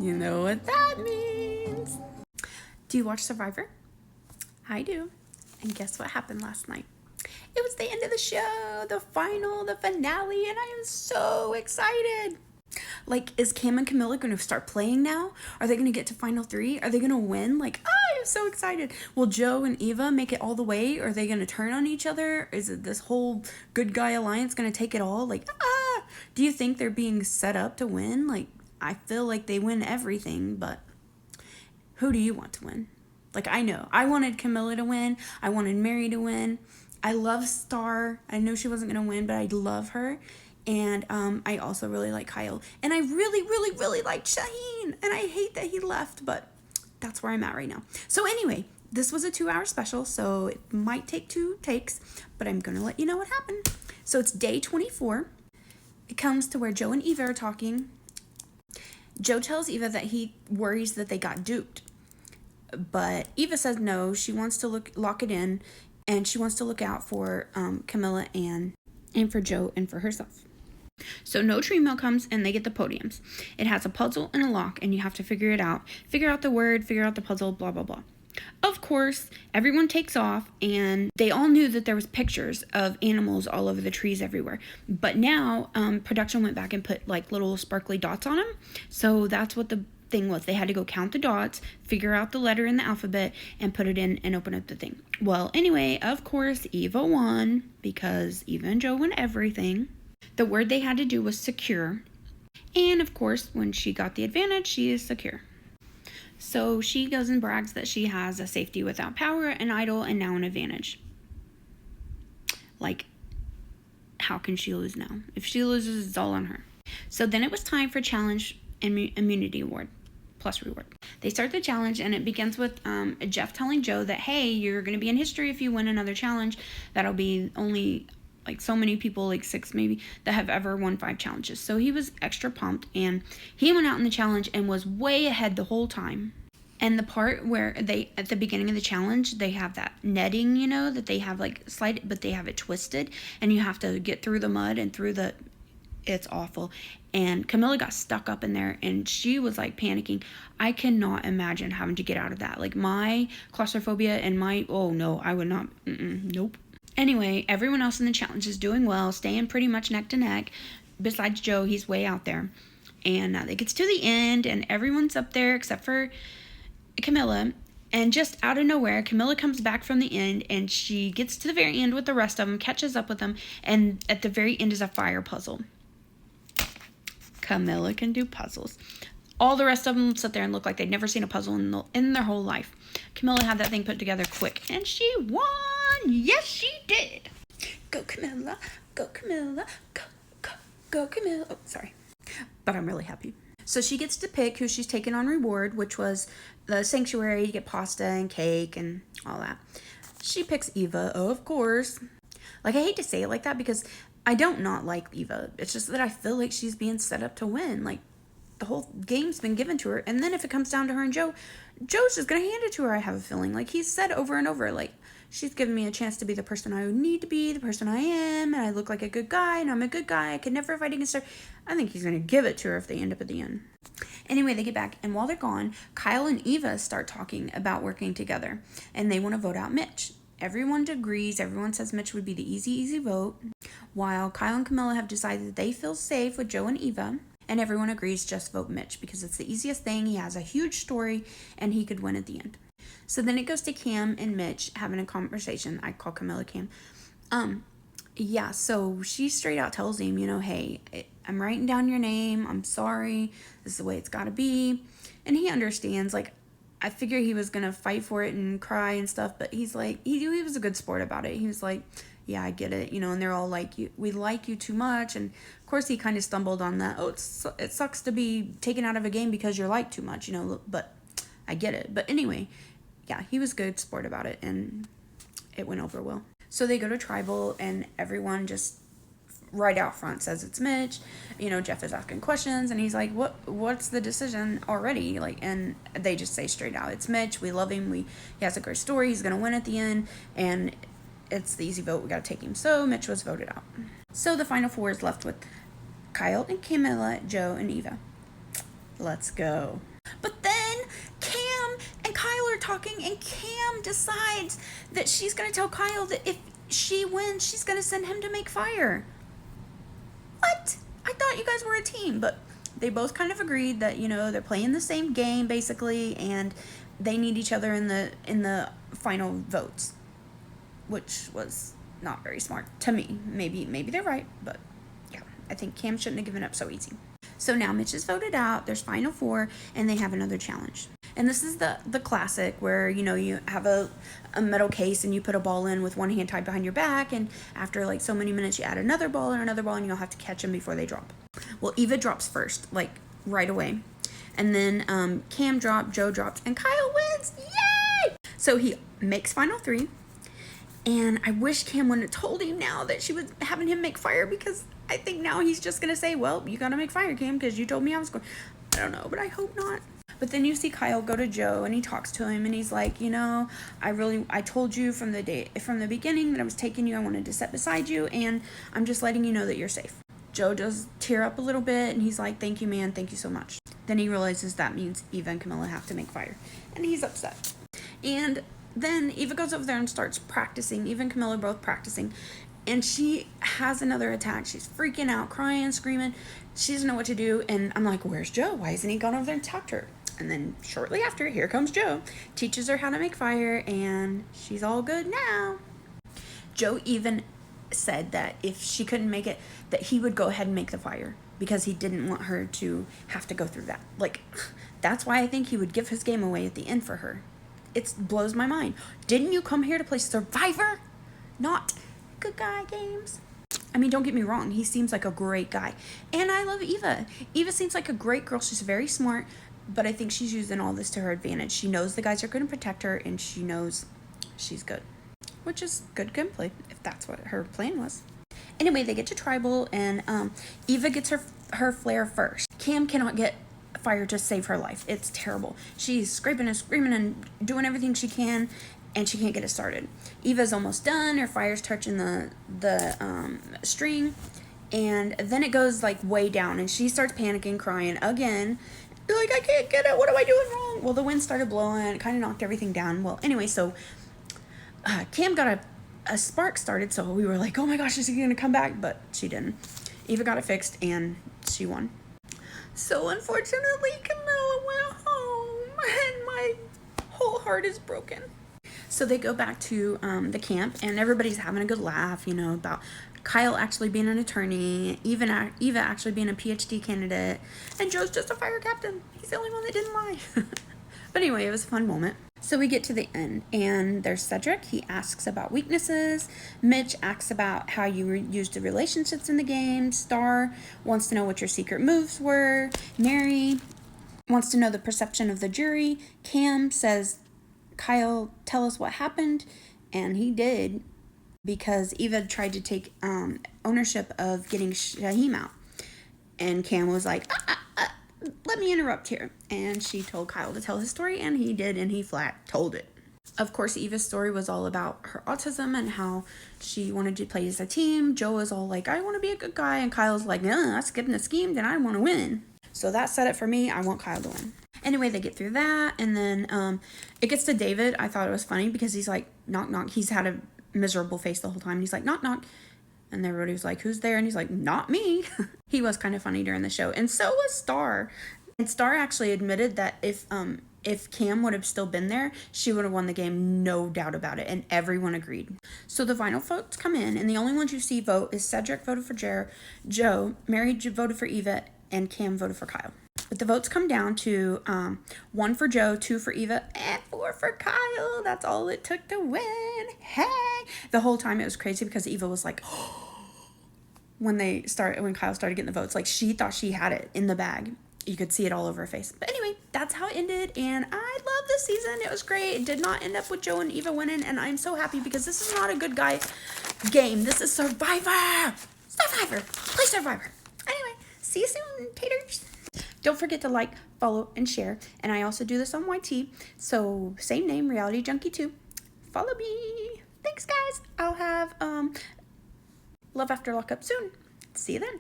You know what that means. Do you watch Survivor? I do. And guess what happened last night? It was the end of the show, the final, the finale, and I am so excited. Like, is Cam and Camilla going to start playing now? Are they going to get to final 3? Are they going to win? Like, I'm so excited. Will Joe and Eva make it all the way? Are they going to turn on each other? Is it this whole good guy alliance going to take it all? Like, do you think they're being set up to win? Like, I feel like they win everything, but who do you want to win? Like, I know. I wanted Camilla to win. I wanted Mary to win. I love Star. I know she wasn't going to win, but I love her. And I also really like Kyle. And I really, really, really like Shaheen. And I hate that he left, but that's where I'm at right now. So anyway, this was a 2-hour special, so it might take 2 takes, but I'm going to let you know what happened. So it's day 24. It comes to where Joe and Eva are talking. Joe tells Eva that he worries that they got duped. But Eva says no, she wants to lock it in, and she wants to look out for Camilla and for Joe and for herself. So No Tree Mill comes and they get the podiums. It has a puzzle and a lock, and you have to figure it out. Figure out the word, figure out the puzzle, blah, blah, blah. Of course, everyone takes off, and they all knew that there was pictures of animals all over the trees everywhere. But now, production went back and put like little sparkly dots on them. So that's what the thing was. They had to go count the dots, figure out the letter in the alphabet, and put it in and open up the thing. Well, anyway, of course, Eva won because Eva and Joe won everything. The word they had to do was secure. And of course, when she got the advantage, she is secure. So she goes and brags that she has a safety without power, an idol, and now an advantage. Like, how can she lose now? If she loses, it's all on her. So then it was time for challenge immunity award plus reward. They start the challenge, and it begins with Jeff telling Joe that, hey, you're going to be in history if you win another challenge. That'll be only like so many people, like 6 maybe, that have ever won 5 challenges. So he was extra pumped, and he went out in the challenge and was way ahead the whole time. And the part where they, at the beginning of the challenge, they have that netting, you know, that they have like slide, but they have it twisted, and you have to get through the mud and through the, it's awful. And Camilla got stuck up in there, and she was like panicking. I cannot imagine having to get out of that. Like my claustrophobia and my, oh no, I would not, nope. Anyway, everyone else in the challenge is doing well, staying pretty much neck to neck. Besides Joe, he's way out there. And it gets to the end, and everyone's up there except for Camilla. And just out of nowhere, Camilla comes back from the end, and she gets to the very end with the rest of them, catches up with them, and at the very end is a fire puzzle. Camilla can do puzzles. All the rest of them sit there and look like they'd never seen a puzzle in their whole life. Camilla had that thing put together quick, and she won! Yes, she did! Go, Camilla! Go, Camilla! Go, go, go, Camilla! Oh, sorry. But I'm really happy. So she gets to pick who she's taking on reward, which was the sanctuary. You get pasta and cake and all that. She picks Eva, of course. Like, I hate to say it like that because I don't not like Eva. It's just that I feel like she's being set up to win. Like, the whole game's been given to her. And then if it comes down to her and Joe, Joe's just going to hand it to her, I have a feeling. Like, he's said over and over, like, she's given me a chance to be the person I need to be, the person I am, and I look like a good guy, and I'm a good guy. I could never fight against her. I think he's going to give it to her if they end up at the end. Anyway, they get back, and while they're gone, Kyle and Eva start talking about working together, and they want to vote out Mitch. Everyone agrees. Everyone says Mitch would be the easy vote, while Kyle and Camilla have decided that they feel safe with Joe and Eva. And everyone agrees just vote Mitch because it's the easiest thing. He has a huge story and he could win at the end. So then it goes to Cam and Mitch having a conversation. I call Camilla Cam. Yeah, so she straight out tells him, you know, hey, I'm writing down your name. I'm sorry. This is the way it's got to be. And he understands. Like, I figure he was going to fight for it and cry and stuff. But he's like, he was a good sport about it. He was like, yeah, I get it, you know, and they're all like, we like you too much, and of course he kind of stumbled on that, it sucks to be taken out of a game because you're liked too much, you know, but I get it. But anyway, yeah, he was good sport about it, and it went over well. So they go to tribal, and everyone just right out front says it's Mitch. You know, Jeff is asking questions, and he's like, what's the decision already? Like, and they just say straight out, it's Mitch, we love him, he has a great story, he's gonna win at the end, and it's the easy vote, we gotta take him. So Mitch was voted out. So the final 4 is left with Kyle and Camilla, Joe, and Eva. Let's go. But then Cam and Kyle are talking, and Cam decides that she's going to tell Kyle that if she wins, she's going to send him to make fire. What? I thought you guys were a team, but they both kind of agreed that, they're playing the same game basically, and they need each other in the final votes, which was not very smart to me. Maybe they're right, but yeah, I think Cam shouldn't have given up so easy. So now Mitch is voted out, there's final 4, and they have another challenge. And this is the classic where, you have a metal case and you put a ball in with one hand tied behind your back, and after like so many minutes you add another ball, and you'll have to catch them before they drop. Well, Eva drops first, like right away. And then Cam dropped, Joe dropped, and Kyle wins! Yay! So he makes final 3. And I wish Cam wouldn't have told him now that she was having him make fire, because I think now he's just going to say, well, you got to make fire, Cam, because you told me I was going. I don't know, but I hope not. But then you see Kyle go to Joe, and he talks to him, and he's like, I told you from the beginning that I was taking you. I wanted to sit beside you, and I'm just letting you know that you're safe. Joe does tear up a little bit, and he's like, thank you, man. Thank you so much. Then he realizes that means Eva and Camilla have to make fire, and he's upset. And then Eva goes over there and starts practicing. Eva and Camilla are both practicing. And she has another attack. She's freaking out, crying, screaming. She doesn't know what to do. And I'm like, where's Joe? Why hasn't he gone over there and talked to her? And then shortly after, here comes Joe. Teaches her how to make fire. And she's all good now. Joe even said that if she couldn't make it, that he would go ahead and make the fire, because he didn't want her to have to go through that. Like, that's why I think he would give his game away at the end for her. It blows my mind. Didn't you come here to play Survivor? Not good guy games. I mean, don't get me wrong. He seems like a great guy. And I love Eva. Eva seems like a great girl. She's very smart. But I think she's using all this to her advantage. She knows the guys are going to protect her, and she knows she's good. Which is good gameplay, if that's what her plan was. Anyway, they get to Tribal, and Eva gets her flare first. Cam cannot get fire to save her life. It's terrible. She's scraping and screaming and doing everything she can, and she can't get it started. Eva's almost done. Her fire's touching the string, and then it goes like way down, and she starts panicking, crying again. Like, I can't get it. What am I doing wrong? Well, the wind started blowing. It kind of knocked everything down. Well, anyway, so Cam got a spark started, so we were like, oh my gosh, is he going to come back? But she didn't. Eva got it fixed, and she won. So unfortunately, Camilla went home, and my whole heart is broken. So they go back to the camp, and everybody's having a good laugh, about Kyle actually being an attorney, Eva actually being a PhD candidate, and Joe's just a fire captain. He's the only one that didn't lie. But anyway, it was a fun moment. So we get to the end, and there's Cedric. He asks about weaknesses. Mitch asks about how you used the relationships in the game. Star wants to know what your secret moves were. Mary wants to know the perception of the jury. Cam says, Kyle, tell us what happened. And he did, because Eva tried to take ownership of getting Shaheem out. And Cam was like, let me interrupt here. And she told Kyle to tell his story, and he did, and he flat told it. Of course, Eva's story was all about her autism and how she wanted to play as a team. Joe was all like, I want to be a good guy. And Kyle's like, no, that's getting a scheme, then I want to win. So that set it for me. I want Kyle to win. Anyway, they get through that, and then it gets to David. I thought it was funny because he's like, knock, knock. He's had a miserable face the whole time. He's like, knock, knock. And everybody was like, who's there? And he's like, not me. He was kind of funny during the show. And so was Star. And Star actually admitted that if Cam would have still been there, she would have won the game, no doubt about it. And everyone agreed. So the final votes come in, and the only ones you see vote is Cedric voted for Joe, Mary voted for Eva, and Cam voted for Kyle. But the votes come down to 1 for Joe, 2 for Eva, and 4 for Kyle. That's all it took to win. Hey! The whole time it was crazy because Eva was like, when Kyle started getting the votes, like she thought she had it in the bag. You could see it all over her face. But anyway, that's how it ended, and I love this season. It was great. It did not end up with Joe and Eva winning, and I'm so happy because this is not a good guy game. This is Survivor. Survivor. Play Survivor. Anyway, see you soon, taters. Don't forget to like, follow, and share. And I also do this on YT. So same name, Reality Junkie 2. Follow me. Thanks, guys. I'll have Love After Lockup soon. See you then.